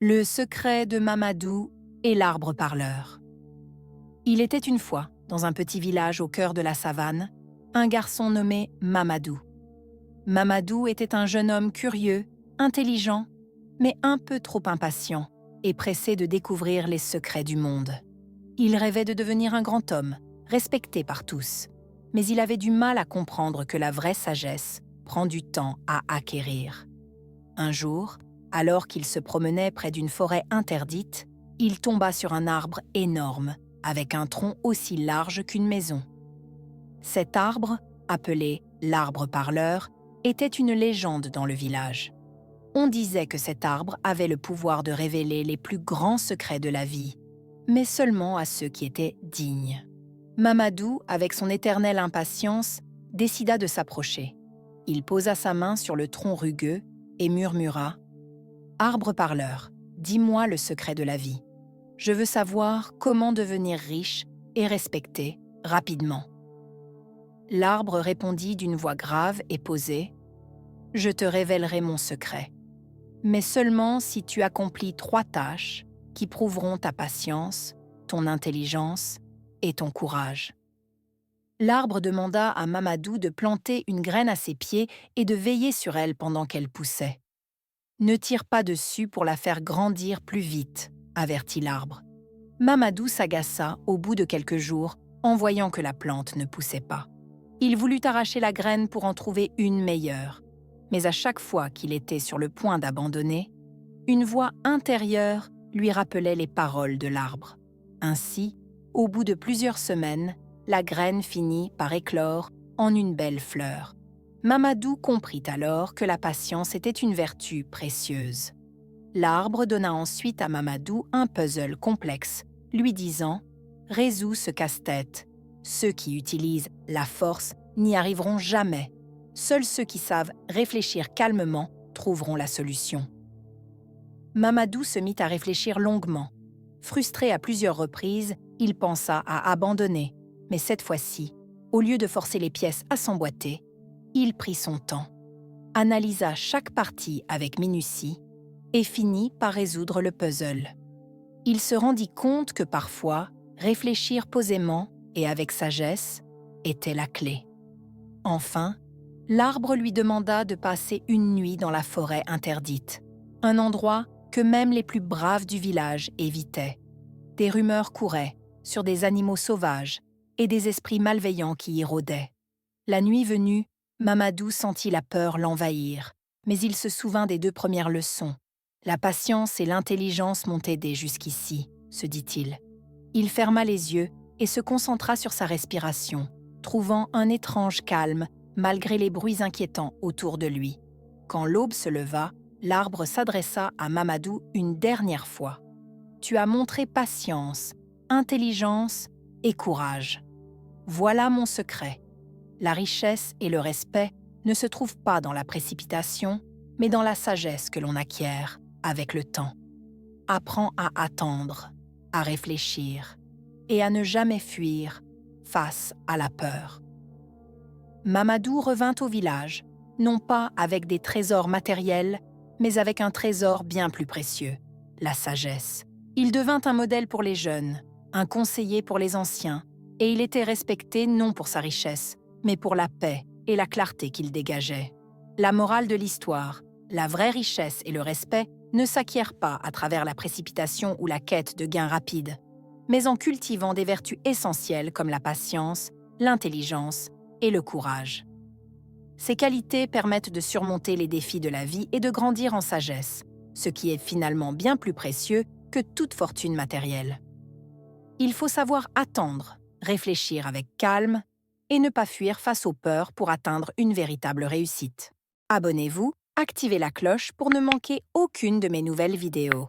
Le secret de Mamadou et l'arbre parleur. Il était une fois, dans un petit village au cœur de la savane, un garçon nommé Mamadou. Mamadou était un jeune homme curieux, intelligent, mais un peu trop impatient et pressé de découvrir les secrets du monde. Il rêvait de devenir un grand homme, respecté par tous, mais il avait du mal à comprendre que la vraie sagesse prend du temps à acquérir. Un jour, alors qu'il se promenait près d'une forêt interdite, il tomba sur un arbre énorme, avec un tronc aussi large qu'une maison. Cet arbre, appelé l'arbre parleur, était une légende dans le village. On disait que cet arbre avait le pouvoir de révéler les plus grands secrets de la vie, mais seulement à ceux qui étaient dignes. Mamadou, avec son éternelle impatience, décida de s'approcher. Il posa sa main sur le tronc rugueux et murmura « Arbre parleur, dis-moi le secret de la vie. Je veux savoir comment devenir riche et respecté rapidement. » L'arbre répondit d'une voix grave et posée « Je te révélerai mon secret, mais seulement si tu accomplis 3 tâches qui prouveront ta patience, ton intelligence et ton courage. » L'arbre demanda à Mamadou de planter une graine à ses pieds et de veiller sur elle pendant qu'elle poussait. « Ne tire pas dessus pour la faire grandir plus vite, » avertit l'arbre. Mamadou s'agaça au bout de quelques jours en voyant que la plante ne poussait pas. Il voulut arracher la graine pour en trouver une meilleure, mais à chaque fois qu'il était sur le point d'abandonner, une voix intérieure lui rappelait les paroles de l'arbre. Ainsi, au bout de plusieurs semaines, la graine finit par éclore en une belle fleur. Mamadou comprit alors que la patience était une vertu précieuse. L'arbre donna ensuite à Mamadou un puzzle complexe, lui disant « Résous ce casse-tête. Ceux qui utilisent la force n'y arriveront jamais. Seuls ceux qui savent réfléchir calmement trouveront la solution. » Mamadou se mit à réfléchir longuement. Frustré à plusieurs reprises, il pensa à abandonner, mais cette fois-ci, au lieu de forcer les pièces à s'emboîter, il prit son temps, analysa chaque partie avec minutie et finit par résoudre le puzzle. Il se rendit compte que parfois, réfléchir posément et avec sagesse était la clé. Enfin, l'arbre lui demanda de passer une nuit dans la forêt interdite, un endroit que même les plus braves du village évitaient. Des rumeurs couraient sur des animaux sauvages et des esprits malveillants qui y rôdaient. La nuit venue, Mamadou sentit la peur l'envahir, mais il se souvint des 2 premières leçons. La patience et l'intelligence m'ont aidé jusqu'ici, se dit-il. Il ferma les yeux et se concentra sur sa respiration, trouvant un étrange calme malgré les bruits inquiétants autour de lui. Quand l'aube se leva, l'arbre s'adressa à Mamadou une dernière fois. « Tu as montré patience, intelligence et courage. Voilà mon secret. La richesse et le respect ne se trouvent pas dans la précipitation, mais dans la sagesse que l'on acquiert avec le temps. Apprends à attendre, à réfléchir et à ne jamais fuir face à la peur. » Mamadou revint au village, non pas avec des trésors matériels, mais avec un trésor bien plus précieux, la sagesse. Il devint un modèle pour les jeunes, un conseiller pour les anciens, et il était respecté non pour sa richesse, mais pour la paix et la clarté qu'il dégageait. La morale de l'histoire, la vraie richesse et le respect ne s'acquièrent pas à travers la précipitation ou la quête de gains rapides, mais en cultivant des vertus essentielles comme la patience, l'intelligence et le courage. Ces qualités permettent de surmonter les défis de la vie et de grandir en sagesse, ce qui est finalement bien plus précieux que toute fortune matérielle. Il faut savoir attendre, réfléchir avec calme et ne pas fuir face aux peurs pour atteindre une véritable réussite. Abonnez-vous, activez la cloche pour ne manquer aucune de mes nouvelles vidéos.